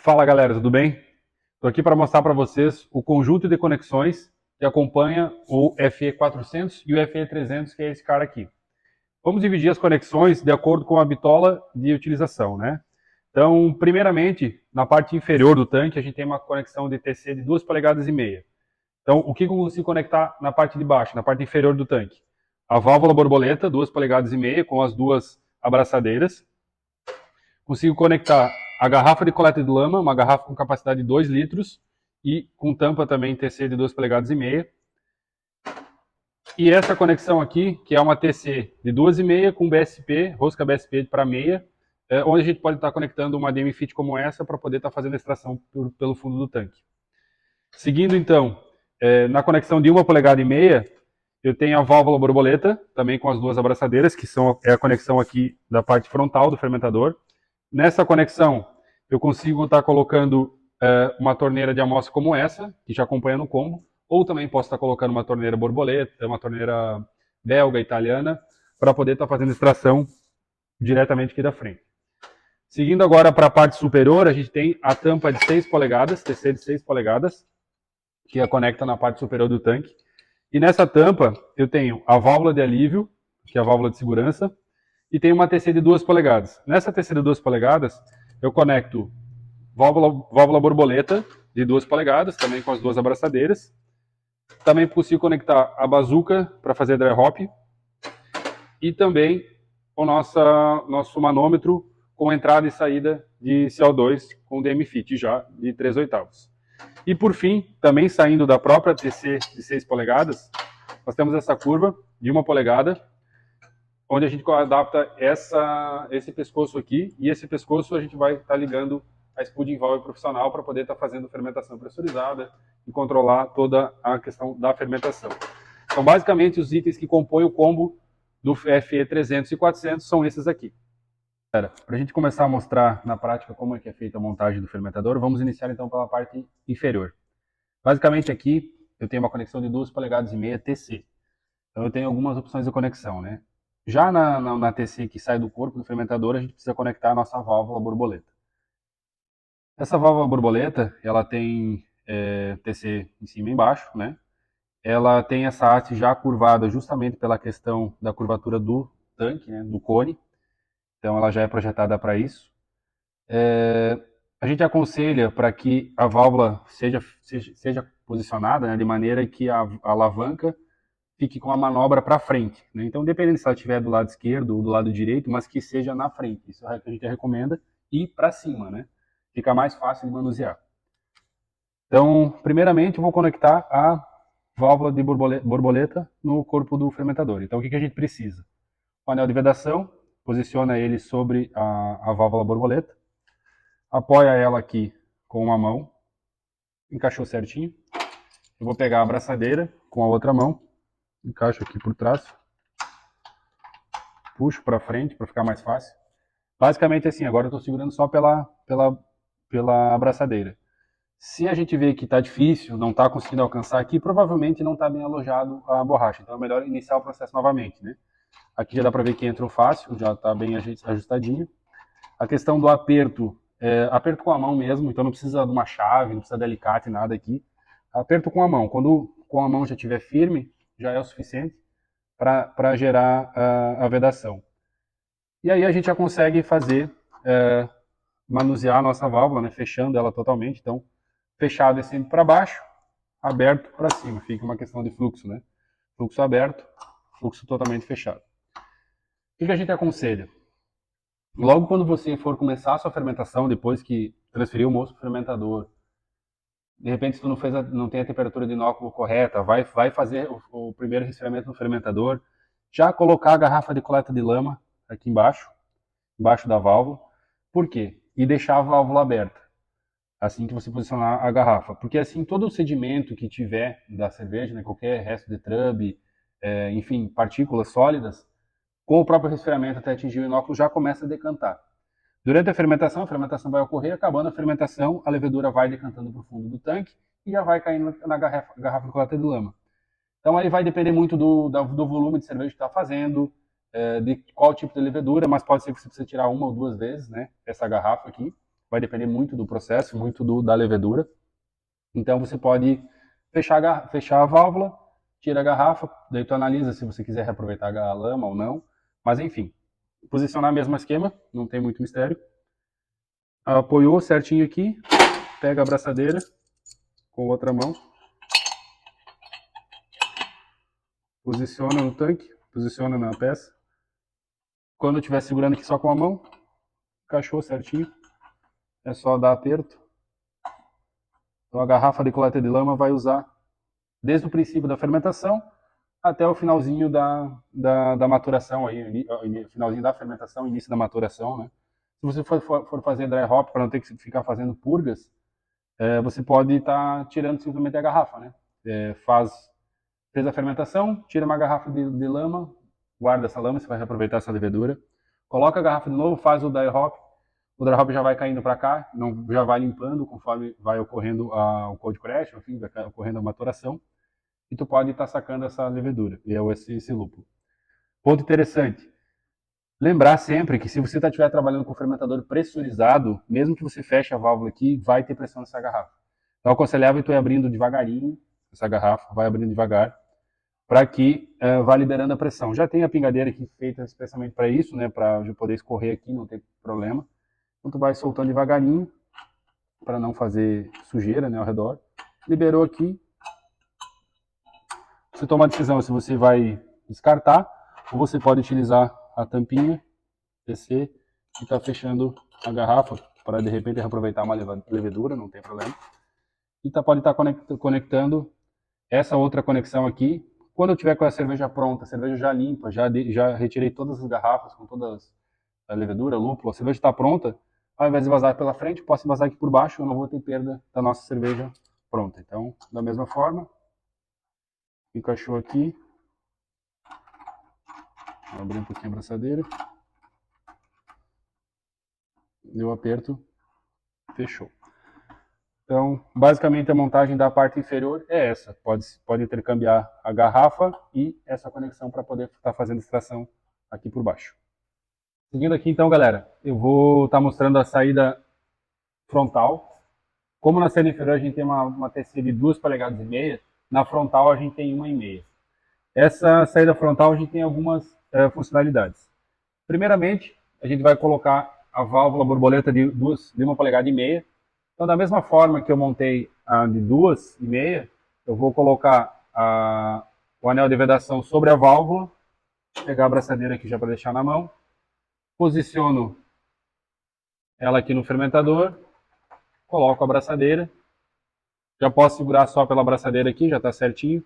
Fala galera, tudo bem? Estou aqui para mostrar para vocês o conjunto de conexões que acompanha o FE400 e o FE300, que é esse cara aqui. Vamos dividir as conexões de acordo com a bitola de utilização, né? Então, primeiramente, na parte inferior do tanque, a gente tem uma conexão de TC de 2,5 polegadas. Então, o que eu consigo conectar na parte de baixo, na parte inferior do tanque? A válvula borboleta, 2,5 polegadas, com as duas abraçadeiras. Consigo conectar a garrafa de coleta de lama, uma garrafa com capacidade de 2 litros e com tampa também TC de 2,5 polegadas. E essa conexão aqui, que é uma TC de 2,5 com BSP, rosca BSP para meia, onde a gente pode estar conectando uma DM Fit como essa para poder estar fazendo a extração pelo fundo do tanque. Seguindo então, na conexão de 1,5 polegada, eu tenho a válvula borboleta, também com as duas abraçadeiras, que é a conexão aqui da parte frontal do fermentador. Nessa conexão, eu consigo estar colocando uma torneira de amostra como essa, que já acompanha no combo, ou também posso estar colocando uma torneira borboleta, uma torneira belga, italiana, para poder estar fazendo extração diretamente aqui da frente. Seguindo agora para a parte superior, a gente tem a tampa de 6 polegadas, TC de 6 polegadas, que a conecta na parte superior do tanque. E nessa tampa eu tenho a válvula de alívio, que é a válvula de segurança, e tem uma TC de 2 polegadas. Nessa TC de 2 polegadas, eu conecto válvula borboleta de 2 polegadas, também com as duas abraçadeiras. Também consigo conectar a bazuca para fazer dry hop. E também o nosso manômetro com entrada e saída de CO2 com DM Fit já de 3/8. E por fim, também saindo da própria TC de 6 polegadas, nós temos essa curva de 1 polegada, onde a gente adapta esse pescoço aqui, e esse pescoço a gente vai estar ligando a Spuding Valve profissional para poder estar fazendo fermentação pressurizada e controlar toda a questão da fermentação. Então, basicamente, os itens que compõem o combo do FE300 e 400 são esses aqui. Para a gente começar a mostrar na prática como é que é feita a montagem do fermentador, vamos iniciar então pela parte inferior. Basicamente aqui eu tenho uma conexão de 2,5 polegadas TC. Então eu tenho algumas opções de conexão, né? Já na TC que sai do corpo do fermentador, a gente precisa conectar a nossa válvula borboleta. Essa válvula borboleta, ela tem TC em cima e embaixo, né? Ela tem essa haste já curvada justamente pela questão da curvatura do tanque, né, do cone. Então ela já é projetada para isso. A gente aconselha para que a válvula seja posicionada, né, de maneira que a alavanca fique com a manobra para frente, né? Então, dependendo se ela estiver do lado esquerdo ou do lado direito, mas que seja na frente. Isso é o que a gente recomenda. E para cima, né? Fica mais fácil de manusear. Então, primeiramente, eu vou conectar a válvula de borboleta no corpo do fermentador. Então, o que a gente precisa? O anel de vedação, posiciona ele sobre a válvula borboleta, apoia ela aqui com uma mão, encaixou certinho. Eu vou pegar a abraçadeira com a outra mão, encaixo aqui por trás, puxo para frente para ficar mais fácil. Basicamente assim, agora eu estou segurando só pela abraçadeira. Se a gente vê que está difícil, não está conseguindo alcançar aqui, provavelmente não está bem alojado a borracha. Então é melhor iniciar o processo novamente, né? Aqui já dá para ver que entrou fácil, já está bem ajustadinho. A questão do aperto, aperto com a mão mesmo, então não precisa de uma chave, não precisa de alicate, nada aqui. Aperto com a mão. Quando com a mão já estiver firme, já é o suficiente para gerar a vedação. E aí a gente já consegue fazer, manusear a nossa válvula, né, fechando ela totalmente. Então, fechado é sempre para baixo, aberto para cima. Fica uma questão de fluxo, né? Fluxo aberto, fluxo totalmente fechado. O que a gente aconselha? Logo quando você for começar a sua fermentação, depois que transferiu o moço para o fermentador, de repente se tu não tem a temperatura de inóculo correta, vai fazer o primeiro resfriamento no fermentador, já colocar a garrafa de coleta de lama aqui embaixo da válvula. Por quê? E deixar a válvula aberta, assim que você posicionar a garrafa. Porque assim, todo o sedimento que tiver da cerveja, né, qualquer resto de trub, enfim, partículas sólidas, com o próprio resfriamento até atingir o inóculo, já começa a decantar. Durante a fermentação vai ocorrer, acabando a fermentação, a levedura vai decantando para o fundo do tanque e já vai caindo na garrafa de coleta de lama. Então aí vai depender muito do volume de cerveja que está fazendo, de qual tipo de levedura, mas pode ser que você precise tirar uma ou duas vezes, né, essa garrafa aqui, vai depender muito do processo, muito da levedura. Então você pode fechar a válvula, tira a garrafa, daí tu analisa se você quiser reaproveitar a lama ou não. Mas enfim, posicionar o mesmo esquema, não tem muito mistério. Apoiou certinho aqui, pega a abraçadeira com a outra mão, posiciona no tanque, posiciona na peça. Quando estiver segurando aqui só com a mão, encaixou certinho, é só dar aperto. Então a garrafa de coleta de lama vai usar desde o princípio da fermentação até o finalzinho da maturação, aí, finalzinho da fermentação, início da maturação, né? Se você for fazer dry hop para não ter que ficar fazendo purgas, você pode estar tirando simplesmente a garrafa, né? Fez a fermentação, tira uma garrafa de lama, guarda essa lama, você vai reaproveitar essa levedura, coloca a garrafa de novo, faz o dry hop já vai caindo para cá, já vai limpando conforme vai ocorrendo o cold crash, enfim, vai ocorrendo a maturação, e tu pode estar sacando essa levedura, e é esse lúpulo. Ponto interessante, lembrar sempre que se você estiver trabalhando com fermentador pressurizado, mesmo que você feche a válvula aqui, vai ter pressão nessa garrafa. Então, eu aconselhava tu ir abrindo devagarinho essa garrafa, vai abrindo devagar, para que vá liberando a pressão. Já tem a pingadeira aqui feita especialmente para isso, né, para poder escorrer aqui, não tem problema. Então tu vai soltando devagarinho, para não fazer sujeira, né, ao redor. Liberou aqui. Você toma a decisão se você vai descartar, ou você pode utilizar a tampinha, descer e tá fechando a garrafa, para de repente aproveitar uma levedura, não tem problema. E pode estar conectando essa outra conexão aqui. Quando eu tiver com a cerveja pronta, a cerveja já limpa, já retirei todas as garrafas com todas a levedura, lúpulo, a cerveja está pronta, ao invés de vazar pela frente, posso vazar aqui por baixo, eu não vou ter perda da nossa cerveja pronta. Então, da mesma forma, encaixou aqui, vou abrir um pouquinho a abraçadeira, deu aperto, fechou. Então, basicamente a montagem da parte inferior é essa, pode intercambiar a garrafa e essa conexão para poder estar fazendo extração aqui por baixo. Seguindo aqui então, galera, eu vou estar mostrando a saída frontal. Como na saída inferior a gente tem uma TC de 2,5 polegadas, na frontal a gente tem 1,5. Essa saída frontal a gente tem algumas funcionalidades. Primeiramente, a gente vai colocar a válvula borboleta de 1,5 polegada. Então, da mesma forma que eu montei a de 2,5, eu vou colocar o anel de vedação sobre a válvula, pegar a abraçadeira aqui já para deixar na mão, posiciono ela aqui no fermentador, coloco a abraçadeira, já posso segurar só pela abraçadeira aqui, já está certinho.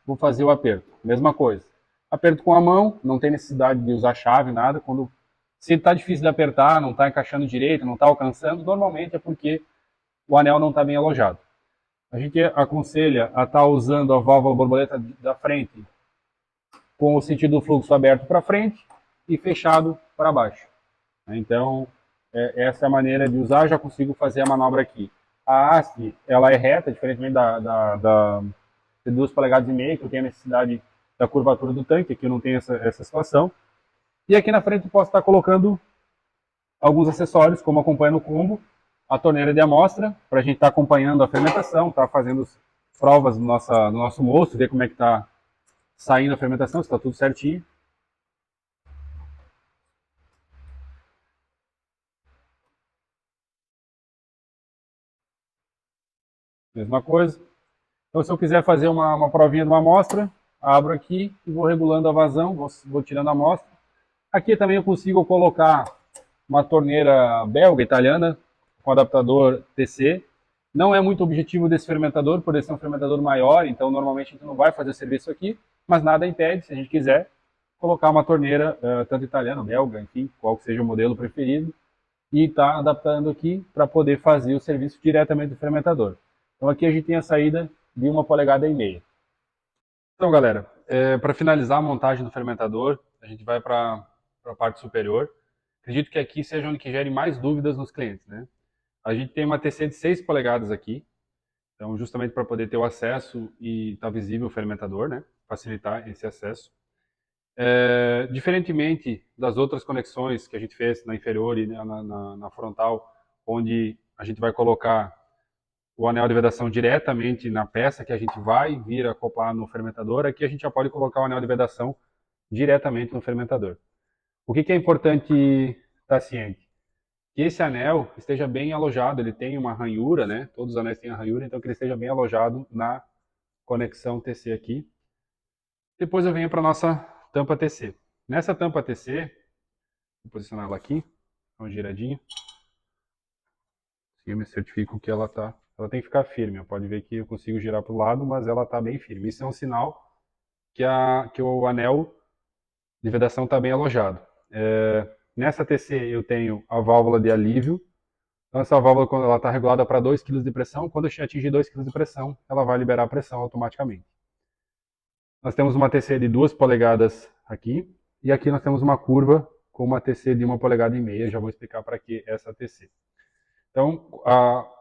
Vou fazer o aperto, mesma coisa. Aperto com a mão, não tem necessidade de usar chave, nada. Se está difícil de apertar, não está encaixando direito, não está alcançando, normalmente é porque o anel não está bem alojado. A gente aconselha a estar usando a válvula borboleta da frente com o sentido do fluxo aberto para frente e fechado para baixo. Então, essa é a maneira de usar, já consigo fazer a manobra aqui. A haste, ela é reta, diferentemente de 2,5 polegadas, que eu tenho a necessidade da curvatura do tanque, aqui eu não tenho essa situação. E aqui na frente eu posso estar colocando alguns acessórios, como acompanha no combo, a torneira de amostra, para a gente estar acompanhando a fermentação, estar fazendo provas do nosso mosto, ver como é que está saindo a fermentação, se está tudo certinho. Mesma coisa. Então, se eu quiser fazer uma provinha de uma amostra, abro aqui e vou regulando a vazão, vou tirando a amostra. Aqui também eu consigo colocar uma torneira belga, italiana, com adaptador TC. Não é muito objetivo desse fermentador, por ser um fermentador maior, então normalmente a gente não vai fazer o serviço aqui, mas nada impede, se a gente quiser, colocar uma torneira, tanto italiana, belga, enfim, qual que seja o modelo preferido, e estar adaptando aqui para poder fazer o serviço diretamente do fermentador. Então aqui a gente tem a saída de 1,5 polegada. Então, galera, para finalizar a montagem do fermentador, a gente vai para a parte superior. Acredito que aqui seja onde que gere mais dúvidas nos clientes, né? A gente tem uma TC de 6 polegadas aqui, então justamente para poder ter o acesso e estar visível o fermentador, né? Facilitar esse acesso. Diferentemente das outras conexões que a gente fez na inferior e na frontal, onde a gente vai colocar o anel de vedação diretamente na peça que a gente vai vir acoplar no fermentador, aqui a gente já pode colocar o anel de vedação diretamente no fermentador. O que é importante estar ciente? Que esse anel esteja bem alojado, ele tem uma ranhura, né? Todos os anéis têm a ranhura, então que ele esteja bem alojado na conexão TC aqui. Depois eu venho para a nossa tampa TC. Nessa tampa TC, vou posicionar ela aqui, uma giradinha. Eu me certifico que ela tem que ficar firme. Pode ver que eu consigo girar para o lado, mas ela está bem firme. Isso é um sinal que o anel de vedação está bem alojado. Nessa TC eu tenho a válvula de alívio. Então essa válvula, quando ela está regulada para 2 kg de pressão, quando eu atingir 2 kg de pressão, ela vai liberar a pressão automaticamente. Nós temos uma TC de 2 polegadas aqui, e aqui nós temos uma curva com uma TC de 1,5 polegada. Já vou explicar para que essa TC. Então,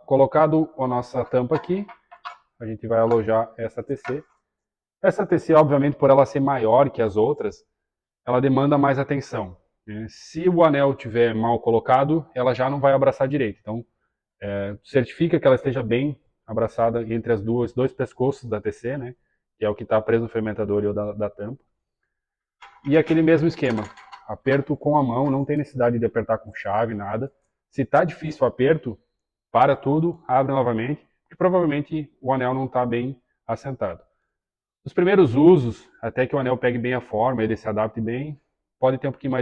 colocado a nossa tampa aqui, a gente vai alojar essa TC. Essa TC, obviamente, por ela ser maior que as outras, ela demanda mais atenção. Se o anel estiver mal colocado, ela já não vai abraçar direito. Então, certifica que ela esteja bem abraçada entre os dois pescoços da TC, né? Que é o que está preso no fermentador e o da tampa. E aquele mesmo esquema, aperto com a mão, não tem necessidade de apertar com chave, nada. Se está difícil o aperto, para tudo, abre novamente, porque provavelmente o anel não está bem assentado. Os primeiros usos, até que o anel pegue bem a forma, ele se adapte bem, pode ter um pouquinho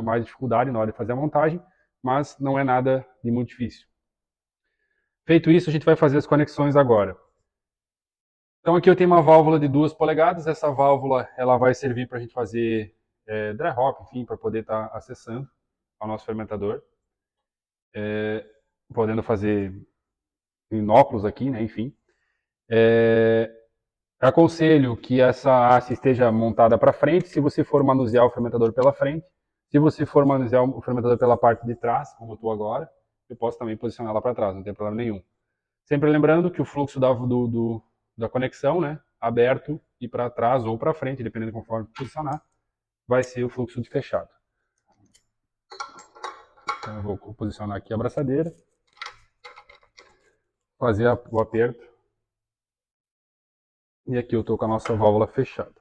mais dificuldade na hora de fazer a montagem, mas não é nada de muito difícil. Feito isso, a gente vai fazer as conexões agora. Então aqui eu tenho uma válvula de 2 polegadas, essa válvula ela vai servir para a gente fazer dry hop, enfim, para poder estar acessando ao nosso fermentador. Podendo fazer inóculos aqui, né, enfim. Aconselho que essa haste esteja montada para frente, se você for manusear o fermentador pela frente. Se você for manusear o fermentador pela parte de trás, como eu estou agora, eu posso também posicionar ela para trás, não tem problema nenhum. Sempre lembrando que o fluxo da conexão, né, aberto e para trás ou para frente, dependendo de conforme posicionar, vai ser o fluxo de fechado. Então eu vou posicionar aqui a abraçadeira, fazer o aperto. E aqui eu estou com a nossa válvula fechada.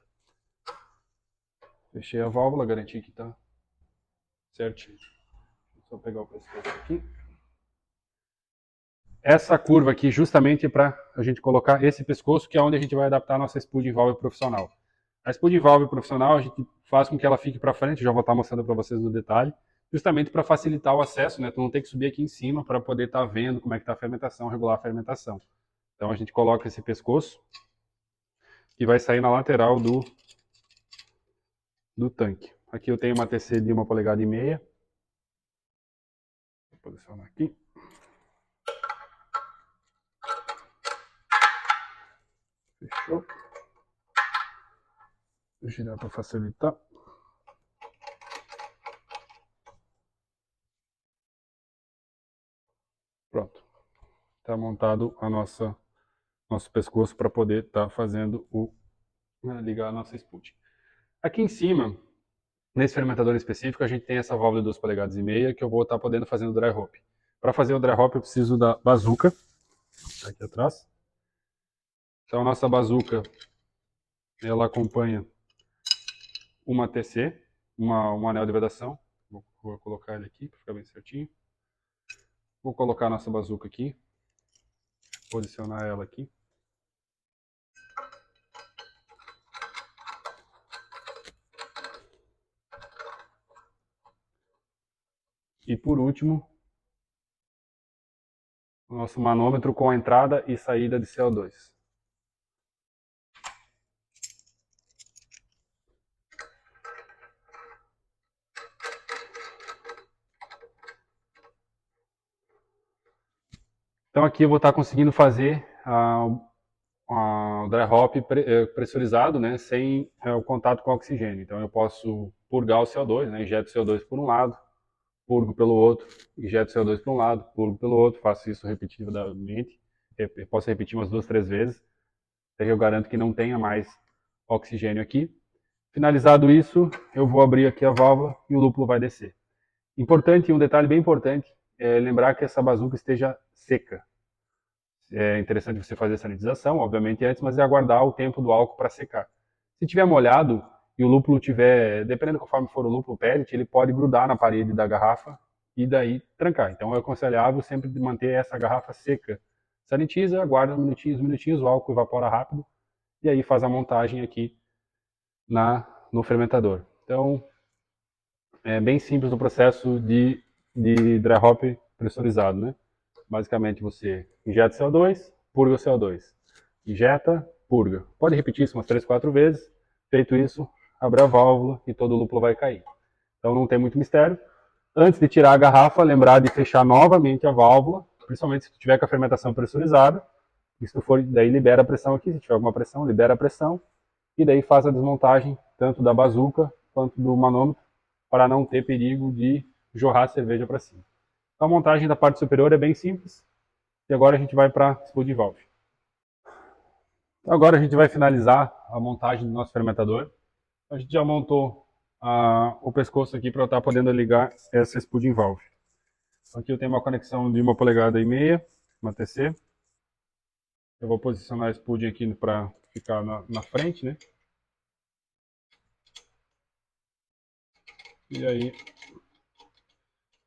Fechei a válvula, garanti que está certinho. Só pegar o pescoço aqui. Essa curva aqui justamente é para a gente colocar esse pescoço, que é onde a gente vai adaptar a nossa Spuding Valve profissional. A Spuding Valve profissional a gente faz com que ela fique para frente, já vou estar mostrando para vocês no detalhe, justamente para facilitar o acesso, né? Tu não tem que subir aqui em cima para poder estar vendo como é que está a fermentação, regular a fermentação. Então a gente coloca esse pescoço que vai sair na lateral do tanque. Aqui eu tenho uma TC de 1,5 polegada. Vou posicionar aqui. Fechou. Vou girar para facilitar. Pronto. Está montado nosso pescoço para poder estar fazendo ligar a nossa Spuding. Aqui em cima, nesse fermentador específico, a gente tem essa válvula de 2,5 polegadas que eu vou estar podendo fazer o dry hop. Para fazer o dry hop eu preciso da bazuca, tá aqui atrás. Então a nossa bazuca, ela acompanha uma TC, um anel de vedação. Vou colocar ele aqui para ficar bem certinho. Vou colocar a nossa bazuca aqui, posicionar ela aqui. E por último, o nosso manômetro com a entrada e saída de CO2. Então aqui eu vou estar conseguindo fazer o dry hop pressurizado, né, sem o contato com o oxigênio. Então eu posso purgar o CO2, né, injeto CO2 por um lado, purgo pelo outro, injeto CO2 por um lado, purgo pelo outro, faço isso repetidamente, eu posso repetir umas 2, 3 vezes, até que eu garanto que não tenha mais oxigênio aqui. Finalizado isso, eu vou abrir aqui a válvula e o lúpulo vai descer. Importante, um detalhe bem importante, é lembrar que essa bazuca esteja seca. É interessante você fazer a sanitização, obviamente antes, mas é aguardar o tempo do álcool para secar. Se tiver molhado e o lúpulo tiver, dependendo conforme for o lúpulo pellet, ele pode grudar na parede da garrafa e daí trancar. Então é aconselhável sempre manter essa garrafa seca. Sanitiza, aguarda uns minutinhos, o álcool evapora rápido e aí faz a montagem aqui no fermentador. Então é bem simples o processo de dry hop pressurizado, né? Basicamente você injeta CO2, purga o CO2. Injeta, purga. Pode repetir isso umas 3, 4 vezes. Feito isso, abre a válvula e todo o lúpulo vai cair. Então não tem muito mistério. Antes de tirar a garrafa, lembrar de fechar novamente a válvula, principalmente se tiver com a fermentação pressurizada. Se for, daí libera a pressão aqui, se tiver alguma pressão, libera a pressão. E daí faz a desmontagem tanto da bazuca quanto do manômetro, para não ter perigo de jorrar a cerveja para cima. Então, a montagem da parte superior é bem simples. E agora a gente vai para a spool de valve. Então, agora a gente vai finalizar a montagem do nosso fermentador. A gente já montou o pescoço aqui para eu estar podendo ligar essa spool de valve. Então, aqui eu tenho uma conexão de 1,5 polegadas, uma TC. Eu vou posicionar a spool aqui para ficar na frente, né? E aí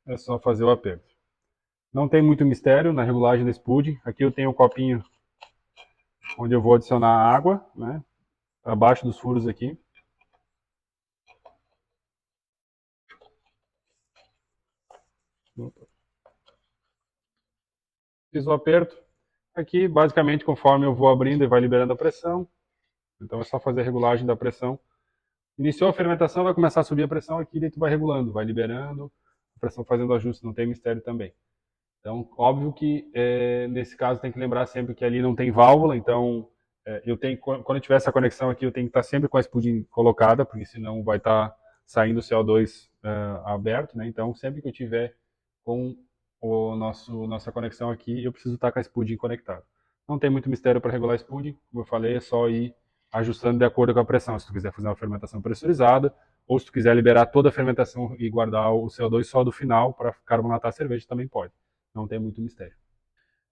é só fazer o aperto. Não tem muito mistério na regulagem da spool. Aqui eu tenho um copinho onde eu vou adicionar água, né? Abaixo dos furos aqui. Fiz o aperto. Aqui, basicamente, conforme eu vou abrindo, ele vai liberando a pressão. Então é só fazer a regulagem da pressão. Iniciou a fermentação, vai começar a subir a pressão aqui, daí tu vai regulando, vai liberando, a pressão fazendo ajuste, não tem mistério também. Então, óbvio que nesse caso tem que lembrar sempre que ali não tem válvula, então eu tenho, quando eu tiver essa conexão aqui, eu tenho que estar sempre com a spool colocada, porque senão vai estar saindo o CO2 aberto, né? Então, sempre que eu tiver com nossa conexão aqui, eu preciso estar com a spool conectada. Não tem muito mistério para regular a spool, como eu falei, é só ir ajustando de acordo com a pressão. Se tu quiser fazer uma fermentação pressurizada, ou se tu quiser liberar toda a fermentação e guardar o CO2 só do final para carbonatar a cerveja, também pode. Não tem muito mistério.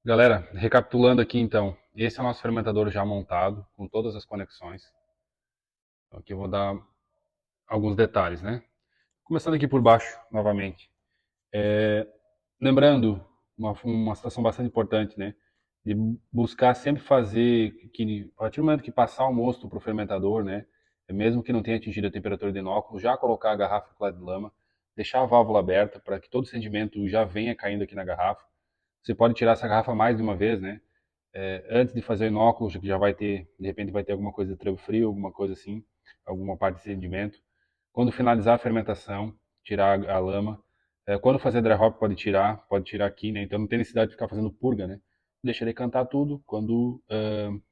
Galera, recapitulando aqui então, esse é o nosso fermentador já montado, com todas as conexões. Então, aqui eu vou dar alguns detalhes, né? Começando aqui por baixo, novamente. Lembrando, uma situação bastante importante, né? De buscar sempre fazer, que a partir do momento que passar o mosto para o fermentador, né? Mesmo que não tenha atingido a temperatura de inóculo, já colocar a garrafa clara de lama, deixar a válvula aberta para que todo o sedimento já venha caindo aqui na garrafa. Você pode tirar essa garrafa mais de uma vez, né? Antes de fazer o inóculo, já vai ter, de repente vai ter alguma coisa de trevo frio, alguma coisa assim, alguma parte de sedimento. Quando finalizar a fermentação, tirar a lama. Quando fazer dry hop pode tirar aqui, né? Então não tem necessidade de ficar fazendo purga, né? Deixa ele cantar tudo, quando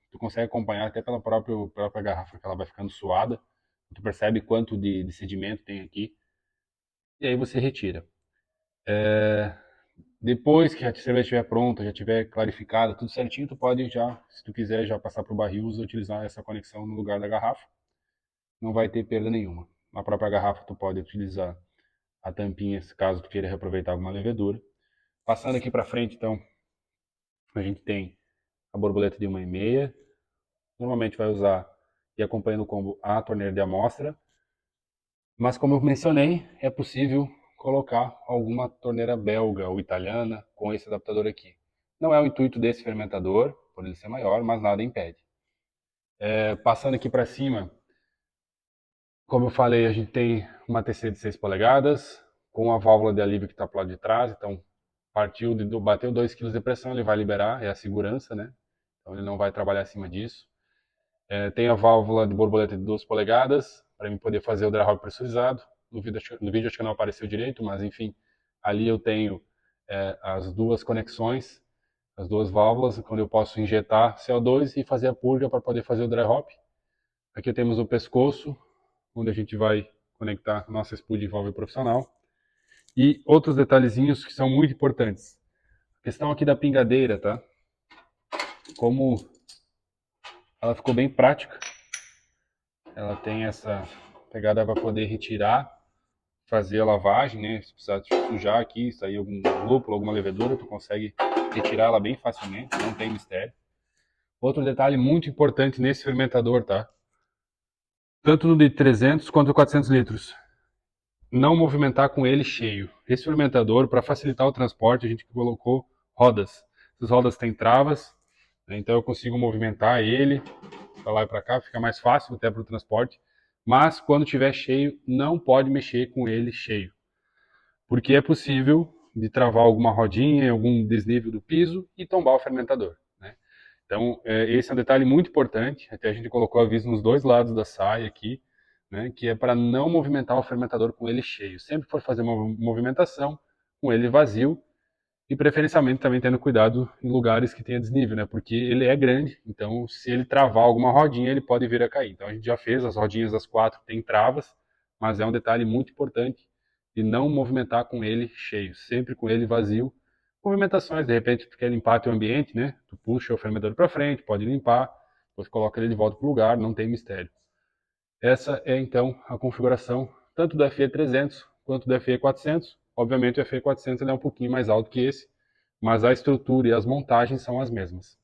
tu consegue acompanhar até pela própria garrafa, que ela vai ficando suada, tu percebe quanto de sedimento tem aqui, e aí você retira. Depois que a cerveja estiver pronta, já estiver clarificada, tudo certinho, tu pode já, se tu quiser já passar para o barril, utilizar essa conexão no lugar da garrafa. Não vai ter perda nenhuma. Na própria garrafa tu pode utilizar a tampinha, caso tu queira reaproveitar alguma levedura. Passando aqui para frente, então, a gente tem a borboleta de 1,5. Normalmente vai usar e acompanhando o combo a torneira de amostra. Mas como eu mencionei, é possível colocar alguma torneira belga ou italiana com esse adaptador aqui. Não é o intuito desse fermentador, por ele ser maior, mas nada impede. Passando aqui para cima, como eu falei, a gente tem uma TC de 6 polegadas, com a válvula de alívio que está para o lado de trás, então bateu 2 kg de pressão, ele vai liberar, é a segurança, né? Então ele não vai trabalhar acima disso. Tem a válvula de borboleta de 2 polegadas, para mim poder fazer o dry hop pressurizado. No vídeo acho que não apareceu direito, mas enfim, ali eu tenho as duas conexões, as duas válvulas, onde eu posso injetar CO2 e fazer a purga para poder fazer o dry hop. Aqui temos o pescoço, onde a gente vai conectar nossa spool de válvula profissional. E outros detalhezinhos que são muito importantes. A questão aqui da pingadeira, tá? Como ela ficou bem prática, ela tem essa pegada para poder retirar, fazer a lavagem, né? Se precisar sujar aqui, sair algum lúpulo, alguma levedura, tu consegue retirar ela bem facilmente, não tem mistério. Outro detalhe muito importante nesse fermentador, tá? Tanto no de 300 quanto no 400 litros. Não movimentar com ele cheio. Esse fermentador, para facilitar o transporte, a gente colocou rodas. Essas rodas têm travas, né? Então eu consigo movimentar ele para lá e para cá, fica mais fácil até para o transporte. Mas quando estiver cheio, não pode mexer com ele cheio, porque é possível de travar alguma rodinha, algum desnível do piso e tombar o fermentador, né? Então, esse é um detalhe muito importante, até a gente colocou aviso nos dois lados da saia aqui, né, que é para não movimentar o fermentador com ele cheio. Sempre que for fazer uma movimentação, com ele vazio, e preferencialmente também tendo cuidado em lugares que tenha desnível, né, porque ele é grande, então se ele travar alguma rodinha, ele pode vir a cair. Então a gente já fez, as rodinhas das 4 têm travas, mas é um detalhe muito importante de não movimentar com ele cheio, sempre com ele vazio. Movimentações, de repente tu quer limpar teu ambiente, né? Tu puxa o fermentador para frente, pode limpar, depois coloca ele de volta para o lugar, não tem mistério. Essa é então a configuração tanto do FE 300 quanto do FE 400. Obviamente o FE 400 é um pouquinho mais alto que esse, mas a estrutura e as montagens são as mesmas.